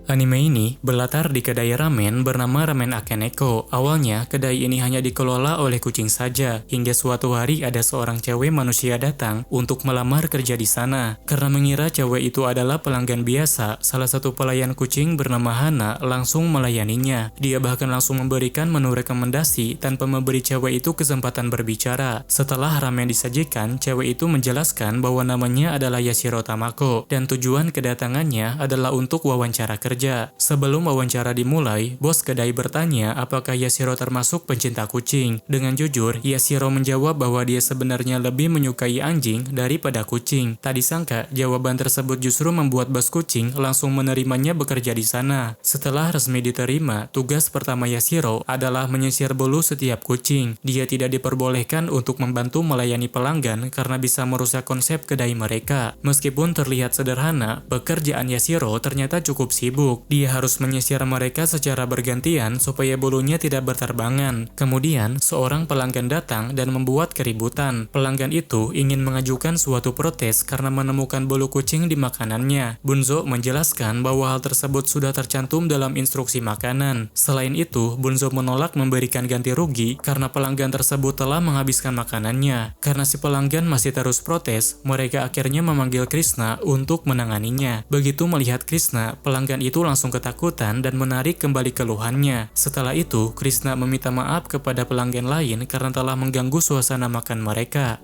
Anime ini berlatar di kedai ramen bernama Ramen Akeneko. Awalnya, kedai ini hanya dikelola oleh kucing saja, hingga suatu hari ada seorang cewek manusia datang untuk melamar kerja di sana. Karena mengira cewek itu adalah pelanggan biasa, salah satu pelayan kucing bernama Hana langsung melayaninya. Dia bahkan langsung memberikan menu rekomendasi tanpa memberi cewek itu kesempatan berbicara. Setelah ramen disajikan, cewek itu menjelaskan bahwa namanya adalah Yashiro Tamako, dan tujuan kedatangannya adalah untuk wawancara kerja. Sebelum wawancara dimulai, bos kedai bertanya apakah Yashiro termasuk pencinta kucing. Dengan jujur, Yashiro menjawab bahwa dia sebenarnya lebih menyukai anjing daripada kucing. Tak disangka, jawaban tersebut justru membuat bos kucing langsung menerimanya bekerja di sana. Setelah resmi diterima, tugas pertama Yashiro adalah menyisir bulu setiap kucing. Dia tidak diperbolehkan untuk membantu melayani pelanggan karena bisa merusak konsep kedai mereka. Meskipun terlihat sederhana, pekerjaan Yashiro ternyata cukup sibuk. Dia harus menyisir mereka secara bergantian supaya bulunya tidak berterbangan. Kemudian, seorang pelanggan datang dan membuat keributan. Pelanggan itu ingin mengajukan suatu protes karena menemukan bulu kucing di makanannya. Bunzo menjelaskan bahwa hal tersebut sudah tercantum dalam instruksi makanan. Selain itu, Bunzo menolak memberikan ganti rugi karena pelanggan tersebut telah menghabiskan makanannya. Karena si pelanggan masih terus protes, mereka akhirnya memanggil Krishna untuk menanganinya. Begitu melihat Krishna, pelanggan itu langsung ketakutan dan menarik kembali keluhannya. Setelah itu, Krishna meminta maaf kepada pelanggan lain karena telah mengganggu suasana makan mereka.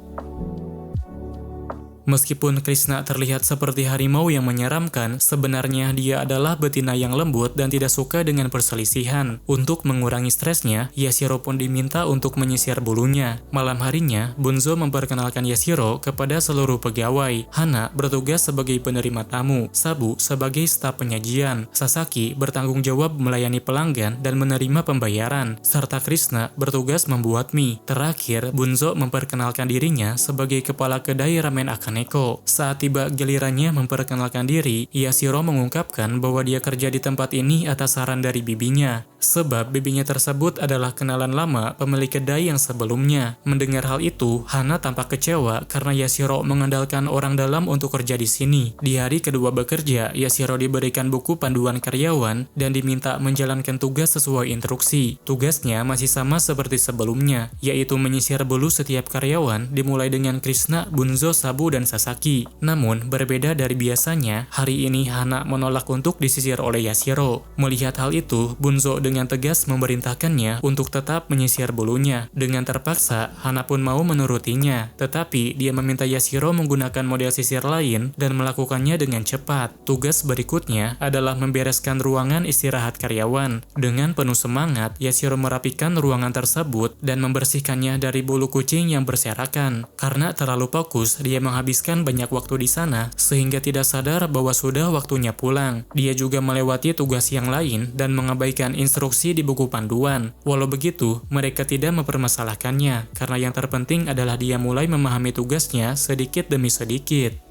Meskipun Krishna terlihat seperti harimau yang menyeramkan, sebenarnya dia adalah betina yang lembut dan tidak suka dengan perselisihan. Untuk mengurangi stresnya, Yashiro pun diminta untuk menyisir bulunya. Malam harinya, Bunzo memperkenalkan Yashiro kepada seluruh pegawai. Hana bertugas sebagai penerima tamu, Sabu sebagai staf penyajian, Sasaki bertanggung jawab melayani pelanggan dan menerima pembayaran, serta Krishna bertugas membuat mie. Terakhir, Bunzo memperkenalkan dirinya sebagai kepala kedai ramen Akaneko. Saat tiba gilirannya memperkenalkan diri, Yashiro mengungkapkan bahwa dia kerja di tempat ini atas saran dari bibinya. Sebab bibinya tersebut adalah kenalan lama pemilik kedai yang sebelumnya. Mendengar hal itu, Hana tampak kecewa karena Yashiro mengandalkan orang dalam untuk kerja di sini. Di hari kedua bekerja, Yashiro diberikan buku panduan karyawan dan diminta menjalankan tugas sesuai instruksi. Tugasnya masih sama seperti sebelumnya, yaitu menyisir bulu setiap karyawan dimulai dengan Krishna, Bunzo, Sabu, dan Sasaki. Namun, berbeda dari biasanya, hari ini Hana menolak untuk disisir oleh Yashiro. Melihat hal itu, Bunzo dengan tegas memerintahkannya untuk tetap menyisir bulunya. Dengan terpaksa, Hana pun mau menurutinya. Tetapi, dia meminta Yashiro menggunakan model sisir lain dan melakukannya dengan cepat. Tugas berikutnya adalah membereskan ruangan istirahat karyawan. Dengan penuh semangat, Yashiro merapikan ruangan tersebut dan membersihkannya dari bulu kucing yang berserakan. Karena terlalu fokus, dia menghabiskan banyak waktu di sana sehingga tidak sadar bahwa sudah waktunya pulang. Dia juga melewati tugas yang lain dan mengabaikan instruksi di buku panduan. Walau begitu, mereka tidak mempermasalahkannya karena yang terpenting adalah dia mulai memahami tugasnya sedikit demi sedikit.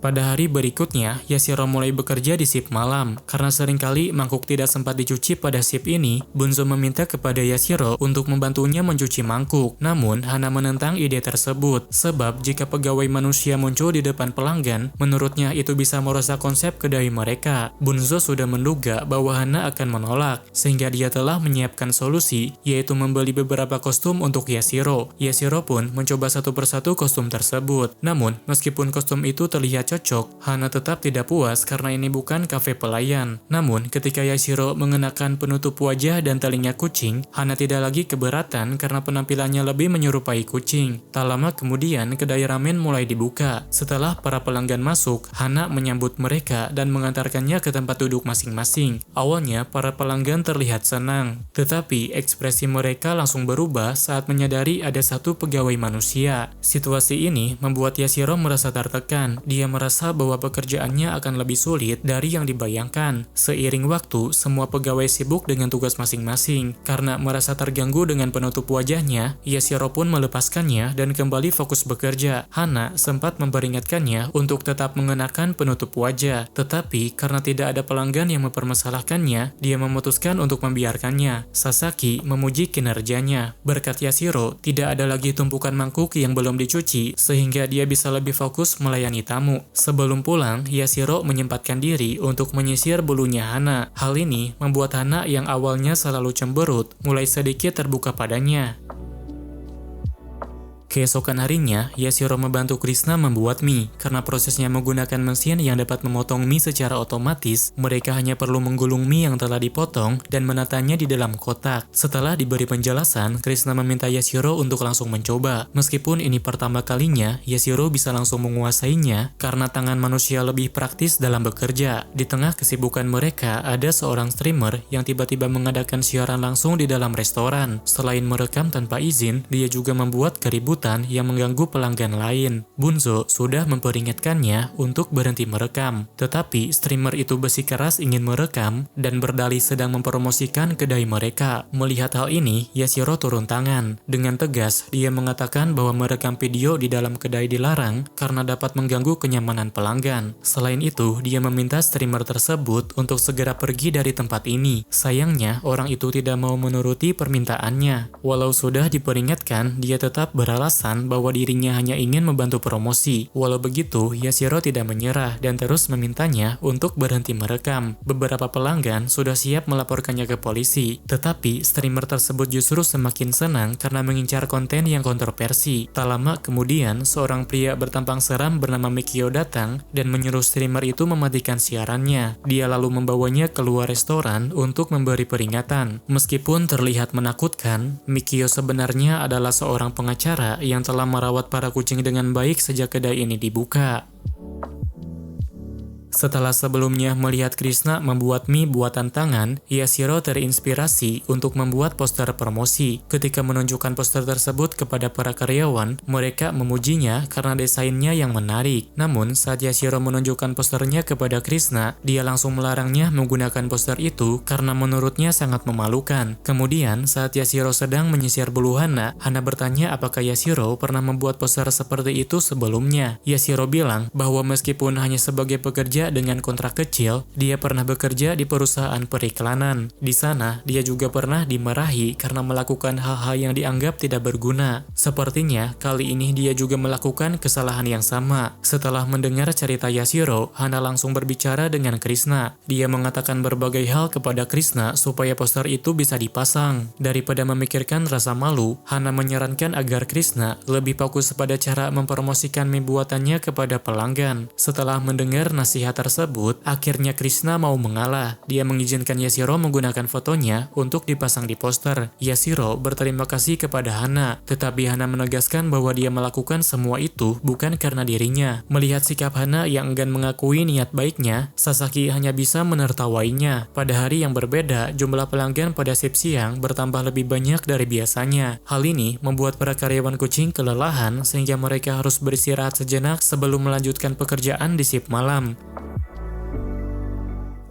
Pada hari berikutnya, Yashiro mulai bekerja di shift malam. Karena seringkali mangkuk tidak sempat dicuci pada shift ini, Bunzo meminta kepada Yashiro untuk membantunya mencuci mangkuk. Namun, Hana menentang ide tersebut. Sebab, jika pegawai manusia muncul di depan pelanggan, menurutnya itu bisa merusak konsep kedai mereka. Bunzo sudah menduga bahwa Hana akan menolak, sehingga dia telah menyiapkan solusi, yaitu membeli beberapa kostum untuk Yashiro. Yashiro pun mencoba satu persatu kostum tersebut. Namun, meskipun kostum itu terlihat cocok, Hana tetap tidak puas karena ini bukan kafe pelayan. Namun, ketika Yashiro mengenakan penutup wajah dan telinga kucing, Hana tidak lagi keberatan karena penampilannya lebih menyerupai kucing. Tak lama kemudian, kedai ramen mulai dibuka. Setelah para pelanggan masuk, Hana menyambut mereka dan mengantarkannya ke tempat duduk masing-masing. Awalnya, para pelanggan terlihat senang, tetapi ekspresi mereka langsung berubah saat menyadari ada satu pegawai manusia. Situasi ini membuat Yashiro merasa tertekan. Dia merasa bahwa pekerjaannya akan lebih sulit dari yang dibayangkan. Seiring waktu, semua pegawai sibuk dengan tugas masing-masing. Karena merasa terganggu dengan penutup wajahnya, Yashiro pun melepaskannya dan kembali fokus bekerja. Hana sempat memperingatkannya untuk tetap mengenakan penutup wajah. Tetapi, karena tidak ada pelanggan yang mempermasalahkannya, dia memutuskan untuk membiarkannya. Sasaki memuji kinerjanya. Berkat Yashiro, tidak ada lagi tumpukan mangkuk yang belum dicuci, sehingga dia bisa lebih fokus melayani tamu. kamu. Sebelum pulang, Yashiro menyempatkan diri untuk menyisir bulunya Hana. Hal ini membuat Hana yang awalnya selalu cemberut mulai sedikit terbuka padanya. Keesokan harinya, Yashiro membantu Krishna membuat mie. Karena prosesnya menggunakan mesin yang dapat memotong mie secara otomatis, mereka hanya perlu menggulung mie yang telah dipotong dan menatanya di dalam kotak. Setelah diberi penjelasan, Krishna meminta Yashiro untuk langsung mencoba. Meskipun ini pertama kalinya, Yashiro bisa langsung menguasainya karena tangan manusia lebih praktis dalam bekerja. Di tengah kesibukan mereka, ada seorang streamer yang tiba-tiba mengadakan siaran langsung di dalam restoran. Selain merekam tanpa izin, dia juga membuat keributan yang mengganggu pelanggan lain. Bunzo sudah memperingatkannya untuk berhenti merekam, tetapi streamer itu bersikeras ingin merekam dan berdalih sedang mempromosikan kedai mereka. Melihat hal ini, Yashiro turun tangan. Dengan tegas, dia mengatakan bahwa merekam video di dalam kedai dilarang karena dapat mengganggu kenyamanan pelanggan. Selain itu, dia meminta streamer tersebut untuk segera pergi dari tempat ini. Sayangnya, orang itu tidak mau menuruti permintaannya. Walau sudah diperingatkan, dia tetap beralasan bahwa dirinya hanya ingin membantu promosi. Walau begitu, Yashiro tidak menyerah dan terus memintanya untuk berhenti merekam. Beberapa pelanggan sudah siap melaporkannya ke polisi, tetapi streamer tersebut justru semakin senang karena mengincar konten yang kontroversi. Tak lama kemudian, seorang pria bertampang seram bernama Mikio datang dan menyuruh streamer itu mematikan siarannya. Dia lalu membawanya keluar restoran untuk memberi peringatan. Meskipun terlihat menakutkan, Mikio sebenarnya adalah seorang pengacara yang telah merawat para kucing dengan baik sejak kedai ini dibuka. Setelah sebelumnya melihat Krishna membuat mie buatan tangan, Yashiro terinspirasi untuk membuat poster promosi. Ketika menunjukkan poster tersebut kepada para karyawan, mereka memujinya karena desainnya yang menarik. Namun, saat Yashiro menunjukkan posternya kepada Krishna, dia langsung melarangnya menggunakan poster itu karena menurutnya sangat memalukan. Kemudian, saat Yashiro sedang menyisir bulu Hana, Hana bertanya apakah Yashiro pernah membuat poster seperti itu sebelumnya. Yashiro bilang bahwa meskipun hanya sebagai pekerja dengan kontrak kecil, dia pernah bekerja di perusahaan periklanan. Di sana, dia juga pernah dimarahi karena melakukan hal-hal yang dianggap tidak berguna. Sepertinya, kali ini dia juga melakukan kesalahan yang sama. Setelah mendengar cerita Yashiro, Hana langsung berbicara dengan Krishna. Dia mengatakan berbagai hal kepada Krishna supaya poster itu bisa dipasang. Daripada memikirkan rasa malu, Hana menyarankan agar Krishna lebih fokus pada cara mempromosikan mie buatannya kepada pelanggan. Setelah mendengar nasihat tersebut, akhirnya Krishna mau mengalah. Dia mengizinkan Yashiro menggunakan fotonya untuk dipasang di poster. Yashiro berterima kasih kepada Hana, tetapi Hana menegaskan bahwa dia melakukan semua itu bukan karena dirinya. Melihat sikap Hana yang enggan mengakui niat baiknya, Sasaki hanya bisa menertawainya. Pada hari yang berbeda, jumlah pelanggan pada shift siang bertambah lebih banyak dari biasanya. Hal ini membuat para karyawan kucing kelelahan sehingga mereka harus beristirahat sejenak sebelum melanjutkan pekerjaan di shift malam.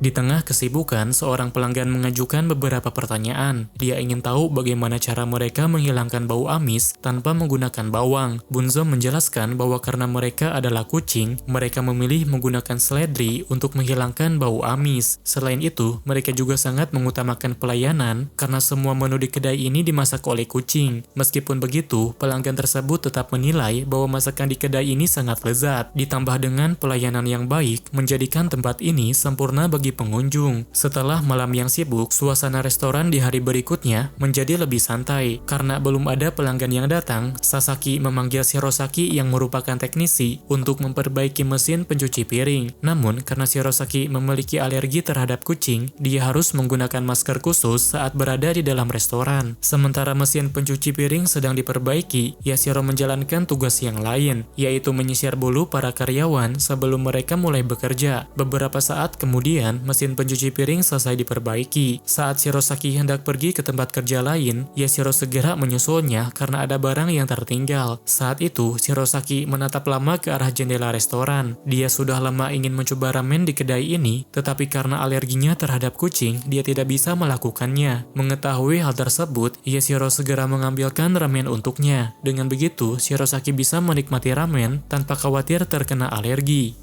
Di tengah kesibukan, seorang pelanggan mengajukan beberapa pertanyaan. Dia ingin tahu bagaimana cara mereka menghilangkan bau amis tanpa menggunakan bawang. Bunzo menjelaskan bahwa karena mereka adalah kucing, mereka memilih menggunakan seledri untuk menghilangkan bau amis. Selain itu, mereka juga sangat mengutamakan pelayanan karena semua menu di kedai ini dimasak oleh kucing. Meskipun begitu, pelanggan tersebut tetap menilai bahwa masakan di kedai ini sangat lezat. Ditambah dengan pelayanan yang baik, menjadikan tempat ini sempurna bagi pengunjung. Setelah malam yang sibuk, suasana restoran di hari berikutnya menjadi lebih santai. Karena belum ada pelanggan yang datang, Sasaki memanggil Shirosaki yang merupakan teknisi untuk memperbaiki mesin pencuci piring. Namun, karena Shirosaki memiliki alergi terhadap kucing, dia harus menggunakan masker khusus saat berada di dalam restoran. Sementara mesin pencuci piring sedang diperbaiki, Yashiro menjalankan tugas yang lain, yaitu menyisir bulu para karyawan sebelum mereka mulai bekerja. Beberapa saat kemudian, mesin pencuci piring selesai diperbaiki. Saat Shirosaki hendak pergi ke tempat kerja lain, Yashiro segera menyusulnya karena ada barang yang tertinggal. Saat itu, Shirosaki menatap lama ke arah jendela restoran. Dia sudah lama ingin mencoba ramen di kedai ini, tetapi karena alerginya terhadap kucing, dia tidak bisa melakukannya. Mengetahui hal tersebut, Yashiro segera mengambilkan ramen untuknya. Dengan begitu, Shirosaki bisa menikmati ramen tanpa khawatir terkena alergi.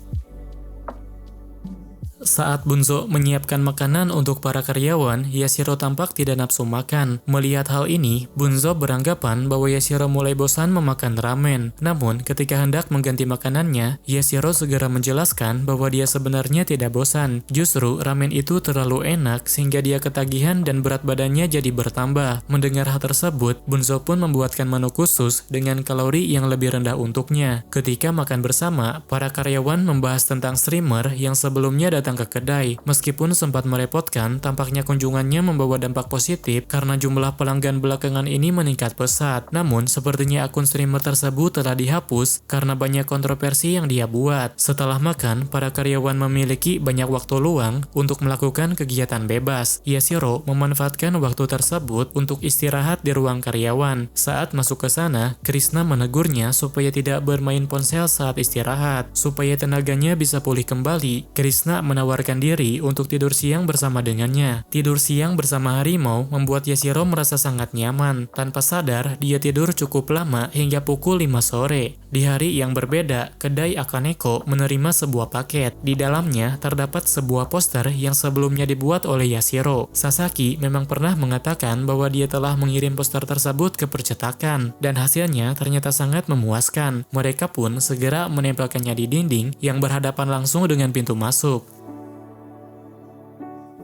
Saat Bunzo menyiapkan makanan untuk para karyawan, Yashiro tampak tidak nafsu makan. Melihat hal ini, Bunzo beranggapan bahwa Yashiro mulai bosan memakan ramen. Namun, ketika hendak mengganti makanannya, Yashiro segera menjelaskan bahwa dia sebenarnya tidak bosan. Justru, ramen itu terlalu enak sehingga dia ketagihan dan berat badannya jadi bertambah. Mendengar hal tersebut, Bunzo pun membuatkan menu khusus dengan kalori yang lebih rendah untuknya. Ketika makan bersama, para karyawan membahas tentang streamer yang sebelumnya datang ke kedai. Meskipun sempat merepotkan, tampaknya kunjungannya membawa dampak positif karena jumlah pelanggan belakangan ini meningkat pesat. Namun, sepertinya akun streamer tersebut telah dihapus karena banyak kontroversi yang dia buat. Setelah makan, para karyawan memiliki banyak waktu luang untuk melakukan kegiatan bebas. Yashiro memanfaatkan waktu tersebut untuk istirahat di ruang karyawan. Saat masuk ke sana, Krishna menegurnya supaya tidak bermain ponsel saat istirahat. Supaya tenaganya bisa pulih kembali, Krishna menawarkan diri untuk tidur siang bersama dengannya. Tidur siang bersama harimau membuat Yashiro merasa sangat nyaman. Tanpa sadar, dia tidur cukup lama hingga pukul 5 sore. Di hari yang berbeda, kedai Akaneko menerima sebuah paket. Di dalamnya terdapat sebuah poster yang sebelumnya dibuat oleh Yashiro. Sasaki memang pernah mengatakan bahwa dia telah mengirim poster tersebut ke percetakan, dan hasilnya ternyata sangat memuaskan. Mereka pun segera menempelkannya di dinding yang berhadapan langsung dengan pintu masuk.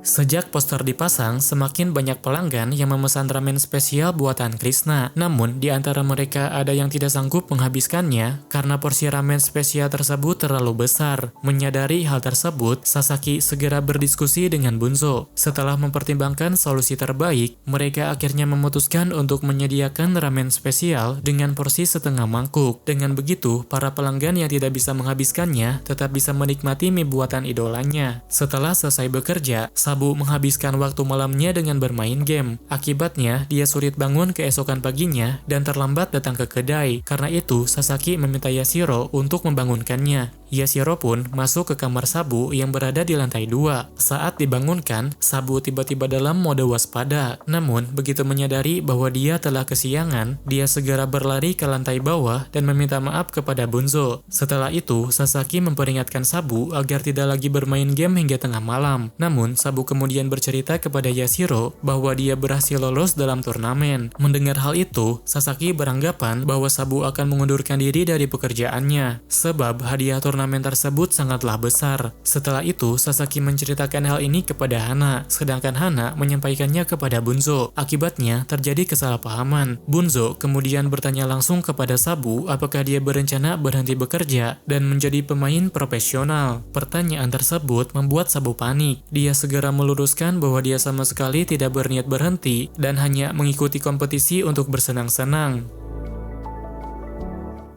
Sejak poster dipasang, semakin banyak pelanggan yang memesan ramen spesial buatan Krishna. Namun, di antara mereka ada yang tidak sanggup menghabiskannya karena porsi ramen spesial tersebut terlalu besar. Menyadari hal tersebut, Sasaki segera berdiskusi dengan Bunzo. Setelah mempertimbangkan solusi terbaik, mereka akhirnya memutuskan untuk menyediakan ramen spesial dengan porsi setengah mangkuk. Dengan begitu, para pelanggan yang tidak bisa menghabiskannya tetap bisa menikmati mie buatan idolanya. Setelah selesai bekerja, Sabu menghabiskan waktu malamnya dengan bermain game. Akibatnya, dia sulit bangun keesokan paginya dan terlambat datang ke kedai. Karena itu, Sasaki meminta Yashiro untuk membangunkannya. Yashiro pun masuk ke kamar Sabu yang berada di lantai 2. Saat dibangunkan, Sabu tiba-tiba dalam mode waspada. Namun, begitu menyadari bahwa dia telah kesiangan, dia segera berlari ke lantai bawah dan meminta maaf kepada Bunzo. Setelah itu, Sasaki memperingatkan Sabu agar tidak lagi bermain game hingga tengah malam. Namun, Sabu kemudian bercerita kepada Yashiro bahwa dia berhasil lolos dalam turnamen. Mendengar hal itu, Sasaki beranggapan bahwa Sabu akan mengundurkan diri dari pekerjaannya, sebab hadiah turnamen tersebut sangatlah besar. Setelah itu, Sasaki menceritakan hal ini kepada Hana, sedangkan Hana menyampaikannya kepada Bunzo. Akibatnya, terjadi kesalahpahaman. Bunzo kemudian bertanya langsung kepada Sabu apakah dia berencana berhenti bekerja dan menjadi pemain profesional. Pertanyaan tersebut membuat Sabu panik. Dia segera meluruskan bahwa dia sama sekali tidak berniat berhenti dan hanya mengikuti kompetisi untuk bersenang-senang.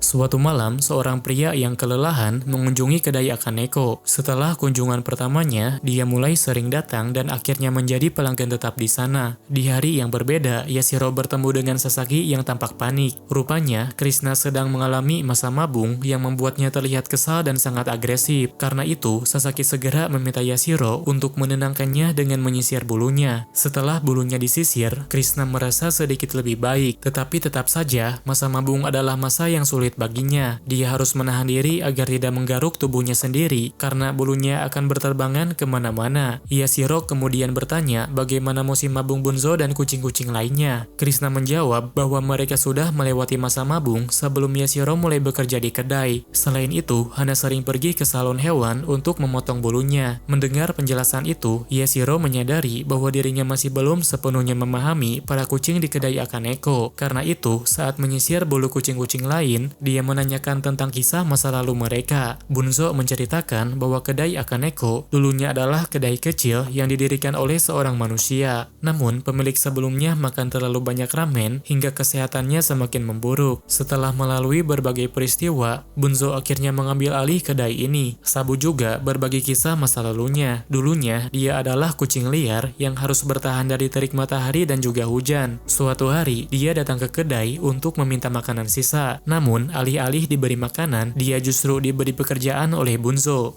Suatu malam, seorang pria yang kelelahan mengunjungi kedai Akaneko. Setelah kunjungan pertamanya, dia mulai sering datang dan akhirnya menjadi pelanggan tetap di sana. Di hari yang berbeda, Yashiro bertemu dengan Sasaki yang tampak panik. Rupanya, Krishna sedang mengalami masa mabung yang membuatnya terlihat kesal dan sangat agresif. Karena itu, Sasaki segera meminta Yashiro untuk menenangkannya dengan menyisir bulunya. Setelah bulunya disisir, Krishna merasa sedikit lebih baik. Tetapi tetap saja, masa mabung adalah masa yang sulit baginya. Dia harus menahan diri agar tidak menggaruk tubuhnya sendiri karena bulunya akan berterbangan kemana-mana. Yashiro kemudian bertanya bagaimana musim mabung Bunzo dan kucing-kucing lainnya. Krishna menjawab bahwa mereka sudah melewati masa mabung sebelum Yashiro mulai bekerja di kedai. Selain itu, Hana sering pergi ke salon hewan untuk memotong bulunya. Mendengar penjelasan itu, Yashiro menyadari bahwa dirinya masih belum sepenuhnya memahami para kucing di kedai Akaneko. Karena itu, saat menyisir bulu kucing-kucing lain, dia menanyakan tentang kisah masa lalu mereka. Bunzo menceritakan bahwa kedai Akaneko dulunya adalah kedai kecil yang didirikan oleh seorang manusia. Namun, pemilik sebelumnya makan terlalu banyak ramen hingga kesehatannya semakin memburuk. Setelah melalui berbagai peristiwa, Bunzo akhirnya mengambil alih kedai ini. Sabu juga berbagi kisah masa lalunya. Dulunya, dia adalah kucing liar yang harus bertahan dari terik matahari dan juga hujan. Suatu hari, dia datang ke kedai untuk meminta makanan sisa. Namun, alih-alih diberi makanan, dia justru diberi pekerjaan oleh Bunzo.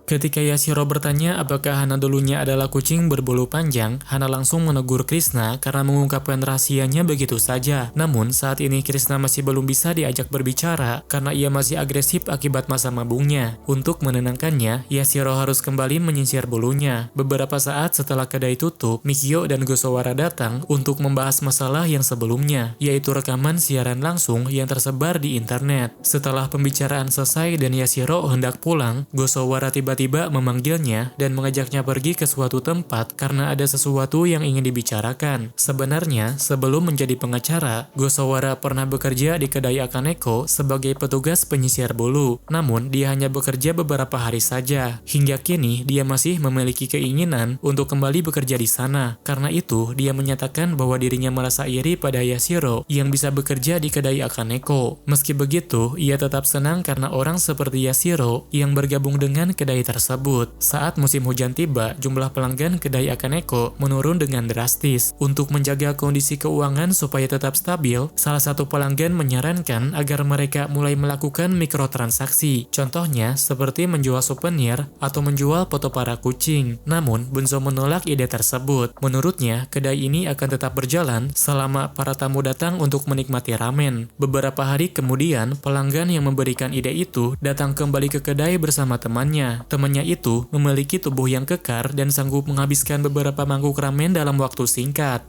Ketika Yashiro bertanya apakah Hana dulunya adalah kucing berbulu panjang, Hana langsung menegur Krishna karena mengungkapkan rahasianya begitu saja. Namun, saat ini Krishna masih belum bisa diajak berbicara karena ia masih agresif akibat masa mabungnya. Untuk menenangkannya, Yashiro harus kembali menyisir bulunya. Beberapa saat setelah kedai tutup, Mikio dan Gosowara datang untuk membahas masalah yang sebelumnya, yaitu rekaman siaran langsung yang tersebar di internet. Setelah pembicaraan selesai dan Yashiro hendak pulang, Gosowara tiba-tiba memanggilnya dan mengajaknya pergi ke suatu tempat karena ada sesuatu yang ingin dibicarakan. Sebenarnya, sebelum menjadi pengacara, Gosowara pernah bekerja di kedai Akaneko sebagai petugas penyisir bulu. Namun, dia hanya bekerja beberapa hari saja. Hingga kini, dia masih memiliki keinginan untuk kembali bekerja di sana. Karena itu, dia menyatakan bahwa dirinya merasa iri pada Yashiro yang bisa bekerja di kedai Akaneko. Meski begitu, ia tetap senang karena orang seperti Yashiro yang bergabung dengan kedai tersebut. Saat musim hujan tiba, jumlah pelanggan kedai Akaneko menurun dengan drastis. Untuk menjaga kondisi keuangan supaya tetap stabil, salah satu pelanggan menyarankan agar mereka mulai melakukan mikrotransaksi. Contohnya, seperti menjual souvenir atau menjual foto para kucing. Namun, Bunzo menolak ide tersebut. Menurutnya, kedai ini akan tetap berjalan selama para tamu datang untuk menikmati ramen. Beberapa hari kemudian, pelanggan yang memberikan ide itu datang kembali ke kedai bersama temannya. Temannya itu memiliki tubuh yang kekar dan sanggup menghabiskan beberapa mangkuk ramen dalam waktu singkat.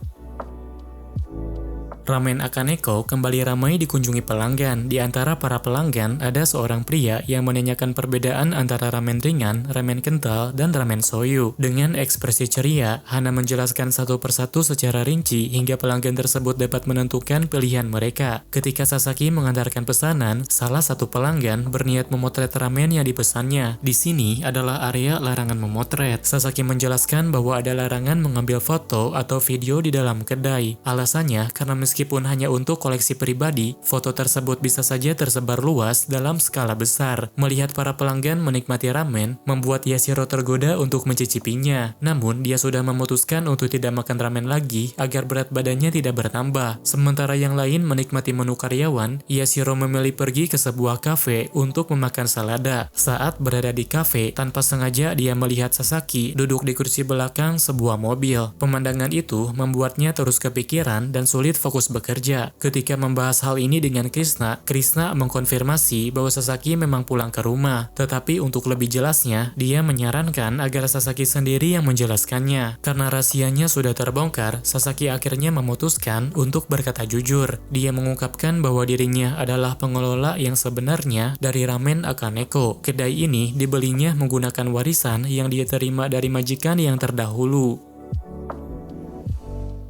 Ramen Akaneko kembali ramai dikunjungi pelanggan. Di antara para pelanggan, ada seorang pria yang menanyakan perbedaan antara ramen ringan, ramen kental, dan ramen soyu. Dengan ekspresi ceria, Hana menjelaskan satu persatu secara rinci hingga pelanggan tersebut dapat menentukan pilihan mereka. Ketika Sasaki mengantarkan pesanan, salah satu pelanggan berniat memotret ramen yang dipesannya. Di sini adalah area larangan memotret. Sasaki menjelaskan bahwa ada larangan mengambil foto atau video di dalam kedai. Alasannya karena meskipun hanya untuk koleksi pribadi, foto tersebut bisa saja tersebar luas dalam skala besar. Melihat para pelanggan menikmati ramen, membuat Yashiro tergoda untuk mencicipinya. Namun, dia sudah memutuskan untuk tidak makan ramen lagi agar berat badannya tidak bertambah. Sementara yang lain menikmati menu karyawan, Yashiro memilih pergi ke sebuah kafe untuk memakan salada. Saat berada di kafe, tanpa sengaja dia melihat Sasaki duduk di kursi belakang sebuah mobil. Pemandangan itu membuatnya terus kepikiran dan sulit fokus bekerja. Ketika membahas hal ini dengan Krishna mengkonfirmasi bahwa Sasaki memang pulang ke rumah. Tetapi untuk lebih jelasnya, dia menyarankan agar Sasaki sendiri yang menjelaskannya. Karena rahasianya sudah terbongkar, Sasaki akhirnya memutuskan untuk berkata jujur. Dia mengungkapkan bahwa dirinya adalah pengelola yang sebenarnya dari Ramen Akaneko. Kedai ini dibelinya menggunakan warisan yang dia terima dari majikan yang terdahulu.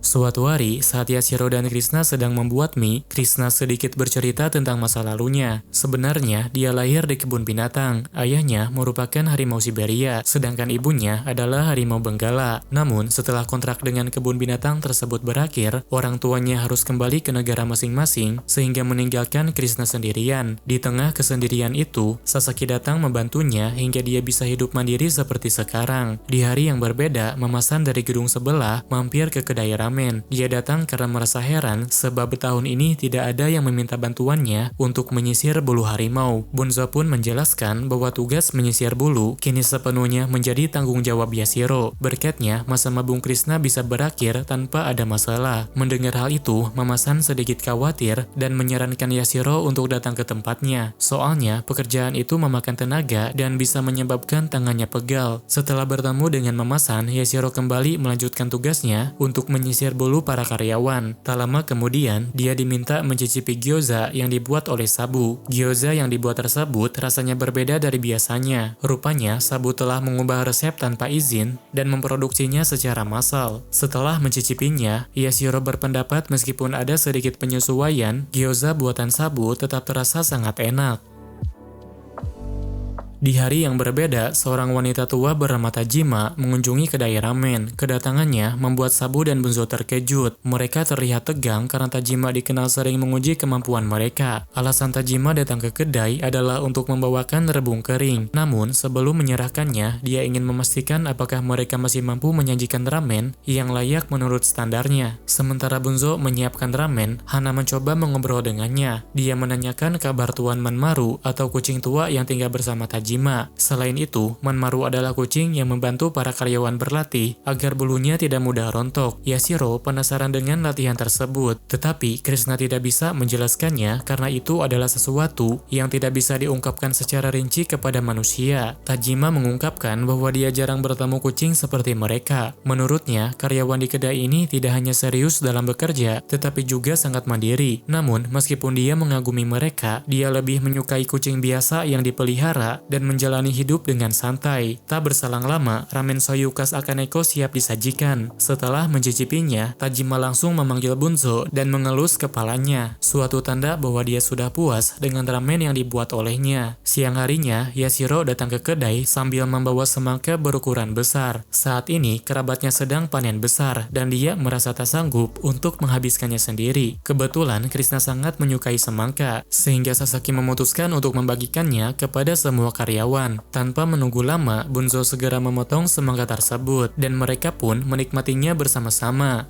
Suatu hari, saat Yashiro dan Krishna sedang membuat mie, Krishna sedikit bercerita tentang masa lalunya. Sebenarnya, dia lahir di kebun binatang. Ayahnya merupakan harimau Siberia, sedangkan ibunya adalah harimau Benggala. Namun, setelah kontrak dengan kebun binatang tersebut berakhir, orang tuanya harus kembali ke negara masing-masing, sehingga meninggalkan Krishna sendirian. Di tengah kesendirian itu, Sasaki datang membantunya hingga dia bisa hidup mandiri seperti sekarang. Di hari yang berbeda, memesan dari gedung sebelah, mampir ke kedai ramen. Dia datang karena merasa heran sebab tahun ini tidak ada yang meminta bantuannya untuk menyisir bulu harimau. Bunzo pun menjelaskan bahwa tugas menyisir bulu kini sepenuhnya menjadi tanggung jawab Yashiro. Berkatnya, masa mabung Krishna bisa berakhir tanpa ada masalah. Mendengar hal itu, Mama-san sedikit khawatir dan menyarankan Yashiro untuk datang ke tempatnya. Soalnya, pekerjaan itu memakan tenaga dan bisa menyebabkan tangannya pegal. Setelah bertemu dengan Mama-san, Yashiro kembali melanjutkan tugasnya untuk menyisir bulu para karyawan. Tak lama kemudian, dia diminta mencicipi gyoza yang dibuat oleh Sabu. Gyoza yang dibuat tersebut rasanya berbeda dari biasanya. Rupanya, Sabu telah mengubah resep tanpa izin dan memproduksinya secara massal. Setelah mencicipinya, Yashiro berpendapat meskipun ada sedikit penyesuaian, gyoza buatan Sabu tetap terasa sangat enak. Di hari yang berbeda, seorang wanita tua bernama Tajima mengunjungi kedai ramen. Kedatangannya membuat Sabu dan Bunzo terkejut. Mereka terlihat tegang karena Tajima dikenal sering menguji kemampuan mereka. Alasan Tajima datang ke kedai adalah untuk membawakan rebung kering. Namun, sebelum menyerahkannya, dia ingin memastikan apakah mereka masih mampu menyajikan ramen yang layak menurut standarnya. Sementara Bunzo menyiapkan ramen, Hana mencoba mengobrol dengannya. Dia menanyakan kabar Tuan Manmaru atau kucing tua yang tinggal bersama Tajima. Tajima. Selain itu, Manmaru adalah kucing yang membantu para karyawan berlatih agar bulunya tidak mudah rontok. Yashiro penasaran dengan latihan tersebut, tetapi Krishna tidak bisa menjelaskannya karena itu adalah sesuatu yang tidak bisa diungkapkan secara rinci kepada manusia. Tajima mengungkapkan bahwa dia jarang bertemu kucing seperti mereka. Menurutnya, karyawan di kedai ini tidak hanya serius dalam bekerja, tetapi juga sangat mandiri. Namun, meskipun dia mengagumi mereka, dia lebih menyukai kucing biasa yang dipelihara dan menjalani hidup dengan santai. Tak berselang lama, ramen soyu khas Akaneko siap disajikan. Setelah mencicipinya, Tajima langsung memanggil Bunzo dan mengelus kepalanya, suatu tanda bahwa dia sudah puas dengan ramen yang dibuat olehnya. Siang harinya, Yashiro datang ke kedai sambil membawa semangka berukuran besar. Saat ini, kerabatnya sedang panen besar dan dia merasa tak sanggup untuk menghabiskannya sendiri. Kebetulan, Krishna sangat menyukai semangka, sehingga Sasaki memutuskan untuk membagikannya kepada semua karyawan. Tanpa menunggu lama, Bunzo segera memotong semangka tersebut dan mereka pun menikmatinya bersama-sama.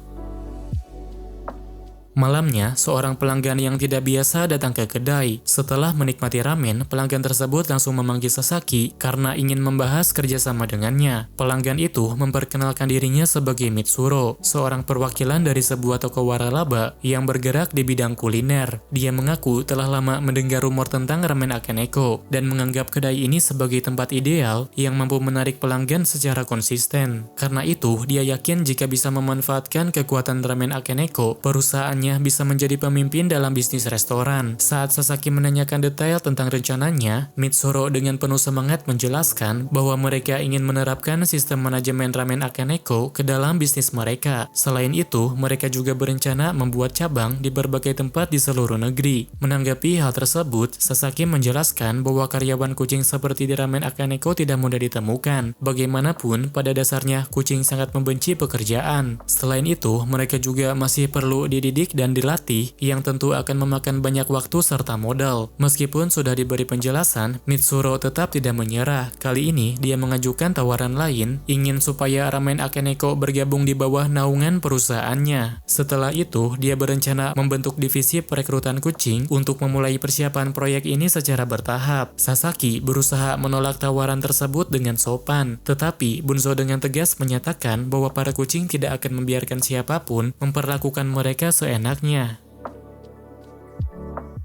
Malamnya, seorang pelanggan yang tidak biasa datang ke kedai. Setelah menikmati ramen, pelanggan tersebut langsung memanggil Sasaki karena ingin membahas kerjasama dengannya. Pelanggan itu memperkenalkan dirinya sebagai Mitsuro, seorang perwakilan dari sebuah toko waralaba yang bergerak di bidang kuliner. Dia mengaku telah lama mendengar rumor tentang ramen Akaneko dan menganggap kedai ini sebagai tempat ideal yang mampu menarik pelanggan secara konsisten. Karena itu, dia yakin jika bisa memanfaatkan kekuatan ramen Akaneko, perusahaan bisa menjadi pemimpin dalam bisnis restoran. Saat Sasaki menanyakan detail tentang rencananya, Mitsuro dengan penuh semangat menjelaskan bahwa mereka ingin menerapkan sistem manajemen ramen Akaneko ke dalam bisnis mereka. Selain itu, mereka juga berencana membuat cabang di berbagai tempat di seluruh negeri. Menanggapi hal tersebut, Sasaki menjelaskan bahwa karyawan kucing seperti di ramen Akaneko tidak mudah ditemukan. Bagaimanapun, pada dasarnya kucing sangat membenci pekerjaan. Selain itu, mereka juga masih perlu dididik dan dilatih, yang tentu akan memakan banyak waktu serta modal. Meskipun sudah diberi penjelasan, Mitsuro tetap tidak menyerah. Kali ini, dia mengajukan tawaran lain, ingin supaya ramen Akaneko bergabung di bawah naungan perusahaannya. Setelah itu, dia berencana membentuk divisi perekrutan kucing untuk memulai persiapan proyek ini secara bertahap. Sasaki berusaha menolak tawaran tersebut dengan sopan, tetapi Bunzo dengan tegas menyatakan bahwa para kucing tidak akan membiarkan siapapun memperlakukan mereka seenaknya.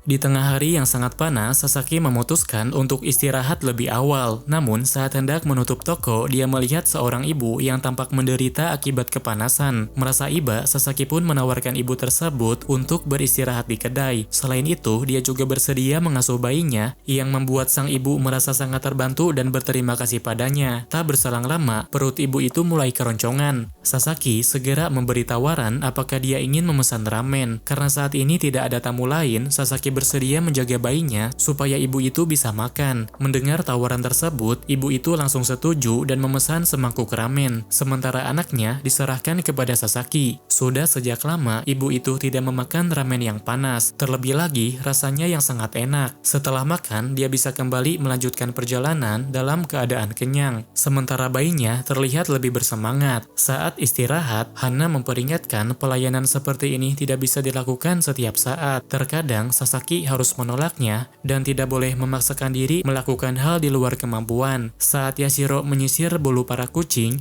Di tengah hari yang sangat panas, Sasaki memutuskan untuk istirahat lebih awal. Namun, saat hendak menutup toko, dia melihat seorang ibu yang tampak menderita akibat kepanasan. Merasa iba, Sasaki pun menawarkan ibu tersebut untuk beristirahat di kedai. Selain itu, dia juga bersedia mengasuh bayinya, yang membuat sang ibu merasa sangat terbantu dan berterima kasih padanya. Tak berselang lama, perut ibu itu mulai keroncongan. Sasaki segera memberi tawaran apakah dia ingin memesan ramen. Karena saat ini tidak ada tamu lain, Sasaki bersedia menjaga bayinya supaya ibu itu bisa makan. Mendengar tawaran tersebut, ibu itu langsung setuju dan memesan semangkuk ramen. Sementara anaknya diserahkan kepada Sasaki. Sudah sejak lama, ibu itu tidak memakan ramen yang panas. Terlebih lagi, rasanya yang sangat enak. Setelah makan, dia bisa kembali melanjutkan perjalanan dalam keadaan kenyang. Sementara bayinya terlihat lebih bersemangat. Saat istirahat, Hana memperingatkan pelayanan seperti ini tidak bisa dilakukan setiap saat. Terkadang, Sasaki harus menolaknya dan tidak boleh memaksakan diri melakukan hal di luar kemampuan. Saat Yashiro menyisir bulu para kucing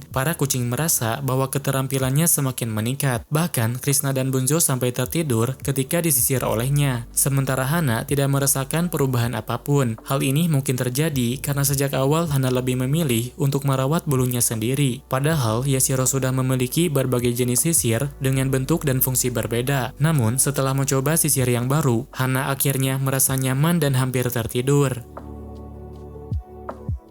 merasa bahwa keterampilannya semakin meningkat. Bahkan Krishna dan Bunzo sampai tertidur ketika disisir olehnya. Sementara Hana tidak merasakan perubahan apapun. Hal ini mungkin terjadi karena sejak awal Hana lebih memilih untuk merawat bulunya sendiri. Padahal Yashiro sudah memiliki berbagai jenis sisir dengan bentuk dan fungsi berbeda. Namun setelah mencoba sisir yang baru, Hana akhirnya merasa nyaman dan hampir tertidur.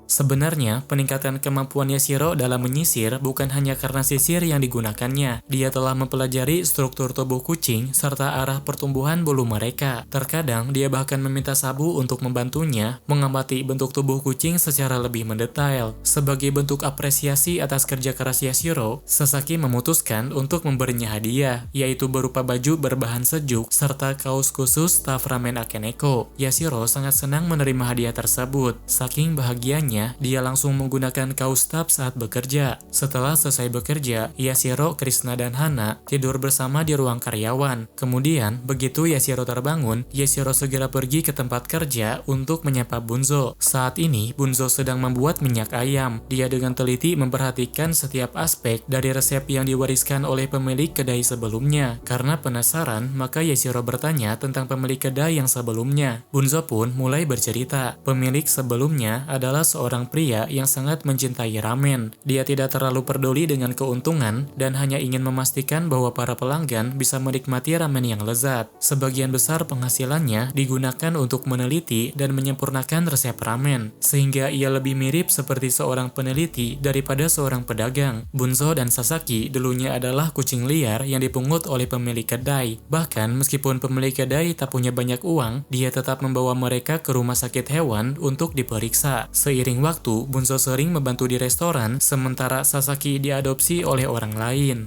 Sebenarnya, peningkatan kemampuan Yashiro dalam menyisir bukan hanya karena sisir yang digunakannya. Dia telah mempelajari struktur tubuh kucing serta arah pertumbuhan bulu mereka. Terkadang, dia bahkan meminta Sabu untuk membantunya mengamati bentuk tubuh kucing secara lebih mendetail. Sebagai bentuk apresiasi atas kerja keras Yashiro, Sasaki memutuskan untuk memberinya hadiah, yaitu berupa baju berbahan sejuk serta kaos khusus staf ramen Akaneko. Yashiro sangat senang menerima hadiah tersebut. Saking bahagianya, Awalnya, dia langsung menggunakan kaos staf saat bekerja. Setelah selesai bekerja, Yashiro, Krishna, dan Hana tidur bersama di ruang karyawan. Kemudian, begitu Yashiro terbangun, Yashiro segera pergi ke tempat kerja untuk menyapa Bunzo. Saat ini, Bunzo sedang membuat minyak ayam. Dia dengan teliti memperhatikan setiap aspek dari resep yang diwariskan oleh pemilik kedai sebelumnya. Karena penasaran, maka Yashiro bertanya tentang pemilik kedai yang sebelumnya. Bunzo pun mulai bercerita. Pemilik sebelumnya adalah seorang pria yang sangat mencintai ramen. Dia tidak terlalu peduli dengan keuntungan dan hanya ingin memastikan bahwa para pelanggan bisa menikmati ramen yang lezat. Sebagian besar penghasilannya digunakan untuk meneliti dan menyempurnakan resep ramen, sehingga ia lebih mirip seperti seorang peneliti daripada seorang pedagang. Bunzo dan Sasaki dulunya adalah kucing liar yang dipungut oleh pemilik kedai. Bahkan meskipun pemilik kedai tak punya banyak uang, dia tetap membawa mereka ke rumah sakit hewan untuk diperiksa. Seiring waktu, Bunzo sering membantu di restoran, sementara Sasaki diadopsi oleh orang lain.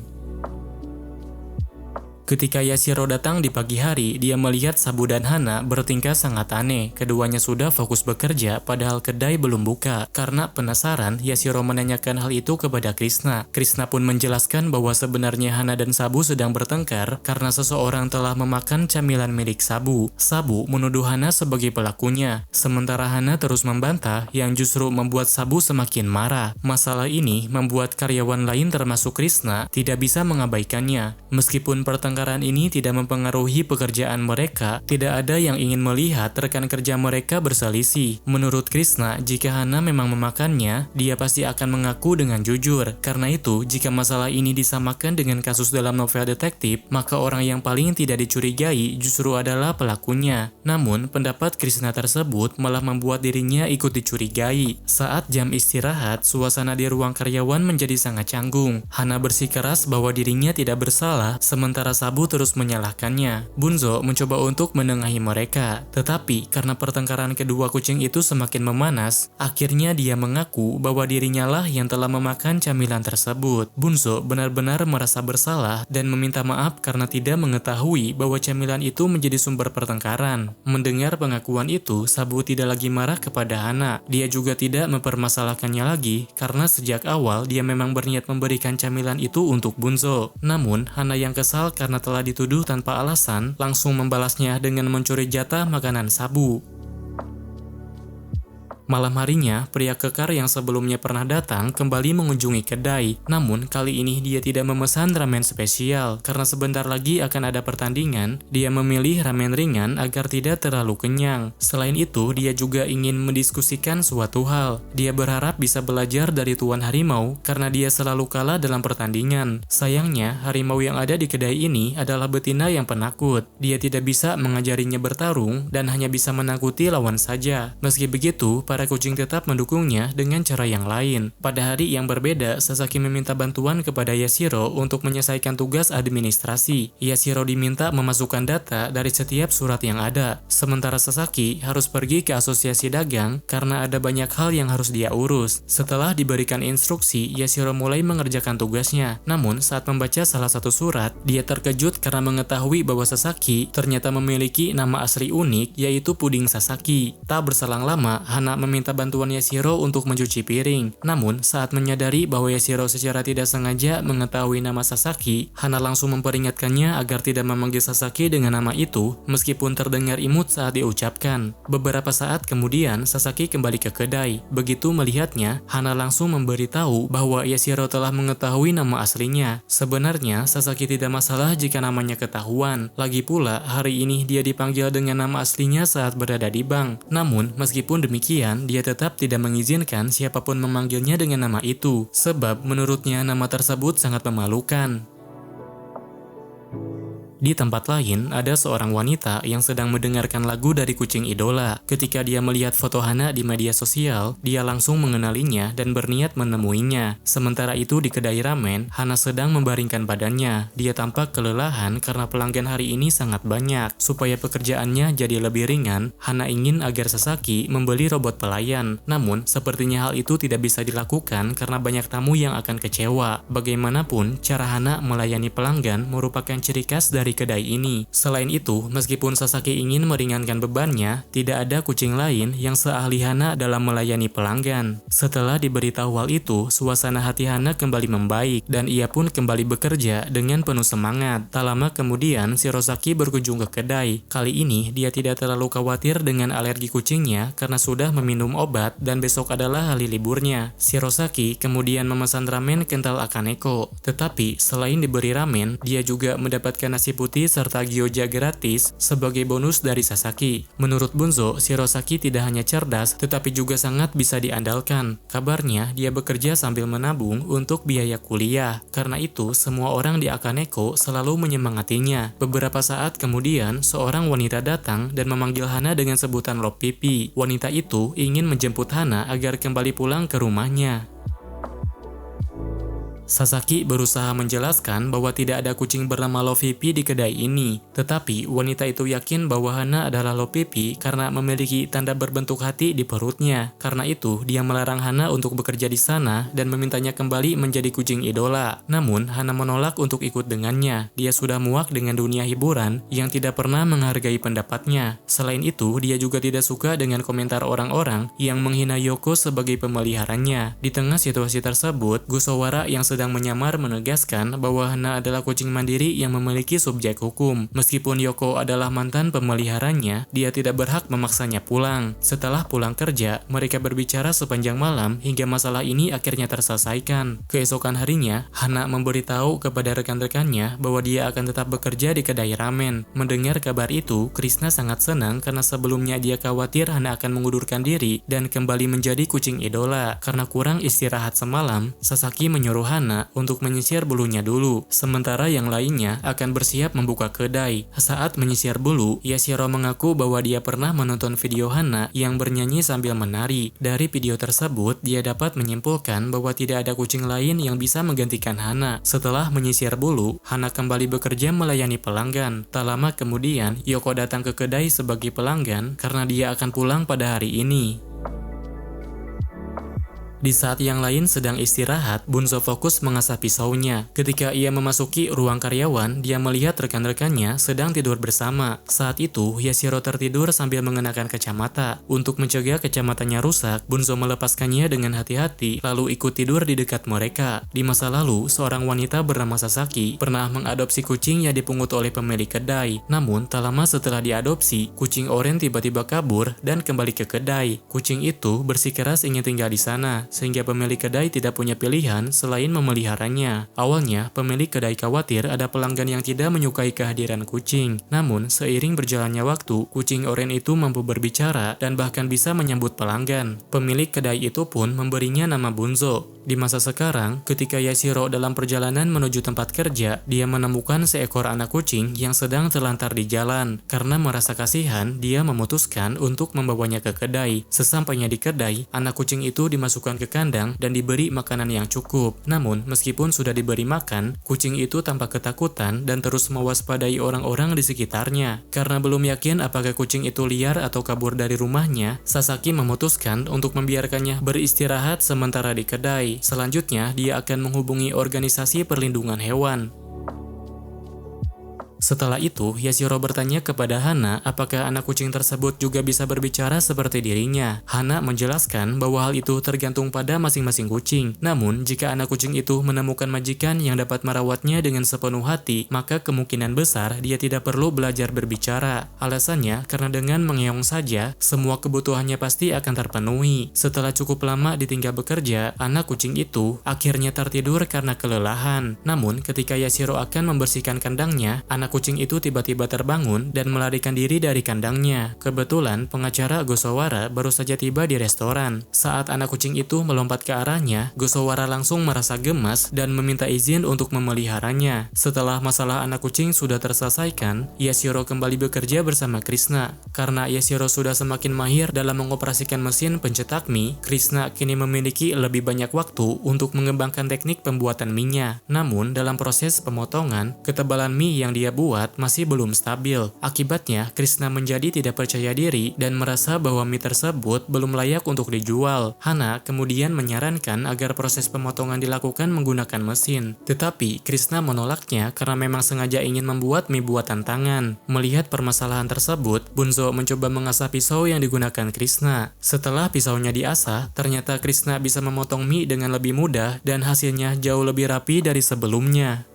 Ketika Yashiro datang di pagi hari, dia melihat Sabu dan Hana bertingkah sangat aneh. Keduanya sudah fokus bekerja, padahal kedai belum buka. Karena penasaran, Yashiro menanyakan hal itu kepada Krishna. Krishna pun menjelaskan bahwa sebenarnya Hana dan Sabu sedang bertengkar karena seseorang telah memakan camilan milik Sabu. Sabu menuduh Hana sebagai pelakunya, sementara Hana terus membantah yang justru membuat Sabu semakin marah. Masalah ini membuat karyawan lain termasuk Krishna tidak bisa mengabaikannya. Meskipun pertengkaran ini tidak mempengaruhi pekerjaan mereka, tidak ada yang ingin melihat rekan kerja mereka berselisih. Menurut Krishna, jika Hana memang memakannya, dia pasti akan mengaku dengan jujur. Karena itu, jika masalah ini disamakan dengan kasus dalam novel detektif, maka orang yang paling tidak dicurigai justru adalah pelakunya. Namun, pendapat Krishna tersebut malah membuat dirinya ikut dicurigai. Saat jam istirahat, suasana di ruang karyawan menjadi sangat canggung. Hana bersikeras bahwa dirinya tidak bersalah, sementara Sabu terus menyalahkannya. Bunzo mencoba untuk menengahi mereka, tetapi karena pertengkaran kedua kucing itu semakin memanas, akhirnya dia mengaku bahwa dirinya lah yang telah memakan camilan tersebut. Bunzo benar-benar merasa bersalah dan meminta maaf karena tidak mengetahui bahwa camilan itu menjadi sumber pertengkaran. Mendengar pengakuan itu, Sabu tidak lagi marah kepada Hana. Dia juga tidak mempermasalahkannya lagi karena sejak awal dia memang berniat memberikan camilan itu untuk Bunzo. Namun, Hana yang kesal karena telah dituduh tanpa alasan, langsung membalasnya dengan mencuri jatah makanan Sabu. Malam harinya, pria kekar yang sebelumnya pernah datang kembali mengunjungi kedai. Namun, kali ini dia tidak memesan ramen spesial. Karena sebentar lagi akan ada pertandingan, dia memilih ramen ringan agar tidak terlalu kenyang. Selain itu, dia juga ingin mendiskusikan suatu hal. Dia berharap bisa belajar dari Tuan Harimau karena dia selalu kalah dalam pertandingan. Sayangnya, harimau yang ada di kedai ini adalah betina yang penakut. Dia tidak bisa mengajarinya bertarung dan hanya bisa menakuti lawan saja. Meski begitu, para kucing tetap mendukungnya dengan cara yang lain. Pada hari yang berbeda, Sasaki meminta bantuan kepada Yashiro untuk menyelesaikan tugas administrasi. Yashiro diminta memasukkan data dari setiap surat yang ada. Sementara Sasaki harus pergi ke asosiasi dagang karena ada banyak hal yang harus dia urus. Setelah diberikan instruksi, Yashiro mulai mengerjakan tugasnya. Namun, saat membaca salah satu surat, dia terkejut karena mengetahui bahwa Sasaki ternyata memiliki nama asli unik, yaitu Puding Sasaki. Tak berselang lama, Hana meminta bantuan Yashiro untuk mencuci piring. Namun, saat menyadari bahwa Yashiro secara tidak sengaja mengetahui nama Sasaki, Hana langsung memperingatkannya agar tidak memanggil Sasaki dengan nama itu, meskipun terdengar imut saat diucapkan. Beberapa saat kemudian, Sasaki kembali ke kedai. Begitu melihatnya, Hana langsung memberitahu bahwa Yashiro telah mengetahui nama aslinya. Sebenarnya, Sasaki tidak masalah jika namanya ketahuan. Lagi pula, hari ini dia dipanggil dengan nama aslinya saat berada di bank. Namun, meskipun demikian, dia tetap tidak mengizinkan siapapun memanggilnya dengan nama itu, sebab menurutnya nama tersebut sangat memalukan. Di tempat lain, ada seorang wanita yang sedang mendengarkan lagu dari kucing idola. Ketika dia melihat foto Hana di media sosial, dia langsung mengenalinya dan berniat menemuinya. Sementara itu di kedai ramen, Hana sedang membaringkan badannya. Dia tampak kelelahan karena pelanggan hari ini sangat banyak. Supaya pekerjaannya jadi lebih ringan, Hana ingin agar Sasaki membeli robot pelayan. Namun, sepertinya hal itu tidak bisa dilakukan karena banyak tamu yang akan kecewa. Bagaimanapun, cara Hana melayani pelanggan merupakan ciri khas dari dari kedai ini. Selain itu, meskipun Sasaki ingin meringankan bebannya, tidak ada kucing lain yang seahli Hana dalam melayani pelanggan. Setelah diberitahu hal itu, suasana hati Hana kembali membaik dan ia pun kembali bekerja dengan penuh semangat. Tak lama kemudian, Shirosaki berkunjung ke kedai. Kali ini, dia tidak terlalu khawatir dengan alergi kucingnya karena sudah meminum obat dan besok adalah hari liburnya. Shirosaki kemudian memesan ramen kental Akaneko. Tetapi, selain diberi ramen, dia juga mendapatkan nasi putih serta gyoza gratis sebagai bonus dari Sasaki. Menurut Bunzo, Shirosaki tidak hanya cerdas, tetapi juga sangat bisa diandalkan. Kabarnya, dia bekerja sambil menabung untuk biaya kuliah. Karena itu, semua orang di Akaneko selalu menyemangatinya. Beberapa saat kemudian, seorang wanita datang dan memanggil Hana dengan sebutan Lop Pipi. Wanita itu ingin menjemput Hana agar kembali pulang ke rumahnya. Sasaki berusaha menjelaskan bahwa tidak ada kucing bernama Lopipi di kedai ini, tetapi wanita itu yakin bahwa Hana adalah Lopipi karena memiliki tanda berbentuk hati di perutnya. Karena itu, dia melarang Hana untuk bekerja di sana dan memintanya kembali menjadi kucing idola. Namun, Hana menolak untuk ikut dengannya. Dia sudah muak dengan dunia hiburan yang tidak pernah menghargai pendapatnya. Selain itu, dia juga tidak suka dengan komentar orang-orang yang menghina Yoko sebagai pemeliharanya. Di tengah situasi tersebut, Gosowara yang sedang menyamar menegaskan bahwa Hana adalah kucing mandiri yang memiliki subjek hukum. Meskipun Yoko adalah mantan pemeliharanya, dia tidak berhak memaksanya pulang. Setelah pulang kerja, mereka berbicara sepanjang malam hingga masalah ini akhirnya terselesaikan. Keesokan harinya, Hana memberitahu kepada rekan-rekannya bahwa dia akan tetap bekerja di kedai ramen. Mendengar kabar itu, Krishna sangat senang karena sebelumnya dia khawatir Hana akan mengundurkan diri dan kembali menjadi kucing idola. Karena kurang istirahat semalam, Sasaki menyuruh Hana untuk menyisir bulunya dulu, sementara yang lainnya akan bersiap membuka kedai. Saat menyisir bulu, Yashiro mengaku bahwa dia pernah menonton video Hana yang bernyanyi sambil menari. Dari video tersebut, dia dapat menyimpulkan bahwa tidak ada kucing lain yang bisa menggantikan Hana. Setelah menyisir bulu, Hana kembali bekerja melayani pelanggan. Tak lama kemudian, Yoko datang ke kedai sebagai pelanggan karena dia akan pulang pada hari ini. Di saat yang lain sedang istirahat, Bunzo fokus mengasah pisaunya. Ketika ia memasuki ruang karyawan, dia melihat rekan-rekannya sedang tidur bersama. Saat itu, Yashiro tertidur sambil mengenakan kacamata. Untuk mencegah kacamatanya rusak, Bunzo melepaskannya dengan hati-hati, lalu ikut tidur di dekat mereka. Di masa lalu, seorang wanita bernama Sasaki pernah mengadopsi kucing yang dipungut oleh pemilik kedai. Namun, tak lama setelah diadopsi, kucing Oren tiba-tiba kabur dan kembali ke kedai. Kucing itu bersikeras ingin tinggal di sana, sehingga pemilik kedai tidak punya pilihan selain memeliharanya. Awalnya, pemilik kedai khawatir ada pelanggan yang tidak menyukai kehadiran kucing. Namun, seiring berjalannya waktu, kucing Oren itu mampu berbicara dan bahkan bisa menyambut pelanggan. Pemilik kedai itu pun memberinya nama Bunzo. Di masa sekarang, ketika Yashiro dalam perjalanan menuju tempat kerja, dia menemukan seekor anak kucing yang sedang terlantar di jalan. Karena merasa kasihan, dia memutuskan untuk membawanya ke kedai. Sesampainya di kedai, anak kucing itu dimasukkan ke kandang dan diberi makanan yang cukup. Namun, meskipun sudah diberi makan, kucing itu tampak ketakutan dan terus mewaspadai orang-orang di sekitarnya. Karena belum yakin apakah kucing itu liar atau kabur dari rumahnya, Sasaki memutuskan untuk membiarkannya beristirahat sementara di kedai. Selanjutnya, dia akan menghubungi organisasi perlindungan hewan. Setelah itu, Yashiro bertanya kepada Hana apakah anak kucing tersebut juga bisa berbicara seperti dirinya. Hana menjelaskan bahwa hal itu tergantung pada masing-masing kucing. Namun, jika anak kucing itu menemukan majikan yang dapat merawatnya dengan sepenuh hati, maka kemungkinan besar dia tidak perlu belajar berbicara. Alasannya, karena dengan mengeong saja, semua kebutuhannya pasti akan terpenuhi. Setelah cukup lama ditinggal bekerja, anak kucing itu akhirnya tertidur karena kelelahan. Namun, ketika Yashiro akan membersihkan kandangnya, anak kucing itu tiba-tiba terbangun dan melarikan diri dari kandangnya. Kebetulan pengacara Gosowara baru saja tiba di restoran. Saat anak kucing itu melompat ke arahnya, Gosowara langsung merasa gemas dan meminta izin untuk memeliharanya. Setelah masalah anak kucing sudah terselesaikan, Yashiro kembali bekerja bersama Krishna. Karena Yashiro sudah semakin mahir dalam mengoperasikan mesin pencetak mie, Krishna kini memiliki lebih banyak waktu untuk mengembangkan teknik pembuatan mie-nya. Namun, dalam proses pemotongan, ketebalan mie yang dia buat masih belum stabil. Akibatnya, Krishna menjadi tidak percaya diri dan merasa bahwa mie tersebut belum layak untuk dijual. Hana kemudian menyarankan agar proses pemotongan dilakukan menggunakan mesin. Tetapi, Krishna menolaknya karena memang sengaja ingin membuat mie buatan tangan. Melihat permasalahan tersebut, Bunzo mencoba mengasah pisau yang digunakan Krishna. Setelah pisaunya diasah, ternyata Krishna bisa memotong mie dengan lebih mudah dan hasilnya jauh lebih rapi dari sebelumnya.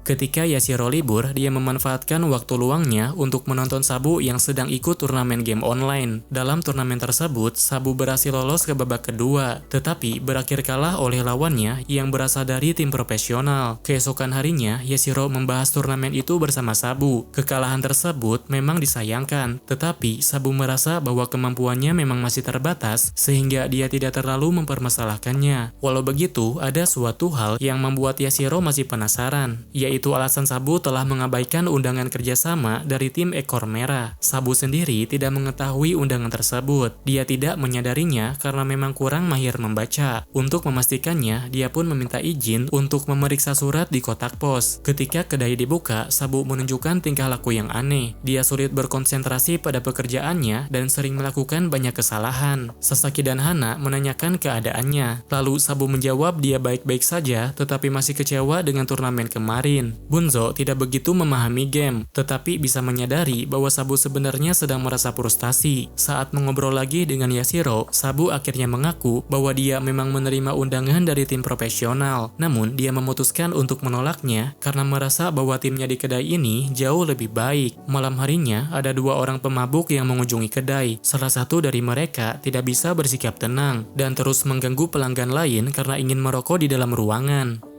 Ketika Yashiro libur, dia memanfaatkan waktu luangnya untuk menonton Sabu yang sedang ikut turnamen game online. Dalam turnamen tersebut, Sabu berhasil lolos ke babak kedua, tetapi berakhir kalah oleh lawannya yang berasal dari tim profesional. Keesokan harinya, Yashiro membahas turnamen itu bersama Sabu. Kekalahan tersebut memang disayangkan, tetapi Sabu merasa bahwa kemampuannya memang masih terbatas, sehingga dia tidak terlalu mempermasalahkannya. Walau begitu, ada suatu hal yang membuat Yashiro masih penasaran, yaitu alasan Sabu telah mengabaikan undangan kerjasama dari tim Ekor Merah. Sabu sendiri tidak mengetahui undangan tersebut. Dia tidak menyadarinya karena memang kurang mahir membaca. Untuk memastikannya, dia pun meminta izin untuk memeriksa surat di kotak pos. Ketika kedai dibuka, Sabu menunjukkan tingkah laku yang aneh. Dia sulit berkonsentrasi pada pekerjaannya dan sering melakukan banyak kesalahan. Sasaki dan Hana menanyakan keadaannya. Lalu Sabu menjawab dia baik-baik saja, tetapi masih kecewa dengan turnamen kemarin. Bunzo tidak begitu memahami game, tetapi bisa menyadari bahwa Sabu sebenarnya sedang merasa frustasi. Saat mengobrol lagi dengan Yashiro, Sabu akhirnya mengaku bahwa dia memang menerima undangan dari tim profesional. Namun, dia memutuskan untuk menolaknya karena merasa bahwa timnya di kedai ini jauh lebih baik. Malam harinya, ada dua orang pemabuk yang mengunjungi kedai. Salah satu dari mereka tidak bisa bersikap tenang dan terus mengganggu pelanggan lain karena ingin merokok di dalam ruangan.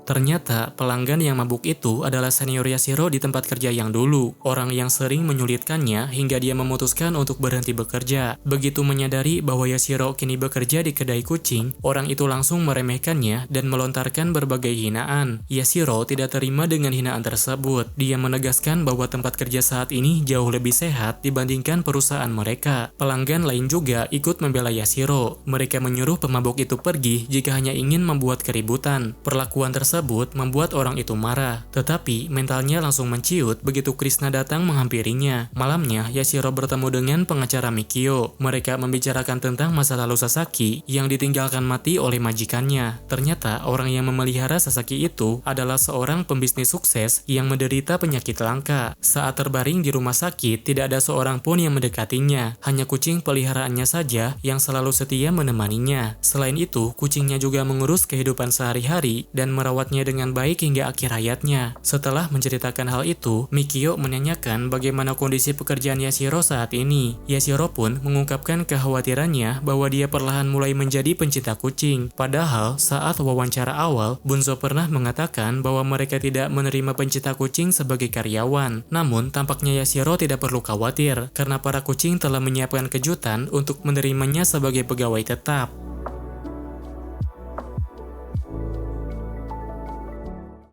Ternyata pelanggan yang mabuk itu adalah senior Yashiro di tempat kerja yang dulu, orang yang sering menyulitkannya hingga dia memutuskan untuk berhenti bekerja. Begitu menyadari bahwa Yashiro kini bekerja di kedai kucing, orang itu langsung meremehkannya dan melontarkan berbagai hinaan. Yashiro tidak terima dengan hinaan tersebut. Dia menegaskan bahwa tempat kerja saat ini jauh lebih sehat dibandingkan perusahaan mereka. Pelanggan lain juga ikut membela Yashiro. Mereka menyuruh pemabuk itu pergi jika hanya ingin membuat keributan. Perlakuan tersebut membuat orang itu marah, tetapi mentalnya langsung menciut begitu Krishna datang menghampirinya. Malamnya, Yashiro bertemu dengan pengacara Mikio. Mereka membicarakan tentang masa lalu Sasaki yang ditinggalkan mati oleh majikannya. Ternyata orang yang memelihara Sasaki itu adalah seorang pembisnis sukses yang menderita penyakit langka. Saat terbaring di rumah sakit, tidak ada seorang pun yang mendekatinya. Hanya kucing peliharaannya saja yang selalu setia menemaninya. Selain itu, kucingnya juga mengurus kehidupan sehari-hari dan merawatnya dengan baik hingga akhir hayatnya. Setelah menceritakan hal itu, Mikio menanyakan bagaimana kondisi pekerjaan Yashiro saat ini. Yashiro pun mengungkapkan kekhawatirannya bahwa dia perlahan mulai menjadi pencinta kucing. Padahal, saat wawancara awal, Bunzo pernah mengatakan bahwa mereka tidak menerima pencinta kucing sebagai karyawan. Namun, tampaknya Yashiro tidak perlu khawatir, karena para kucing telah menyiapkan kejutan untuk menerimanya sebagai pegawai tetap.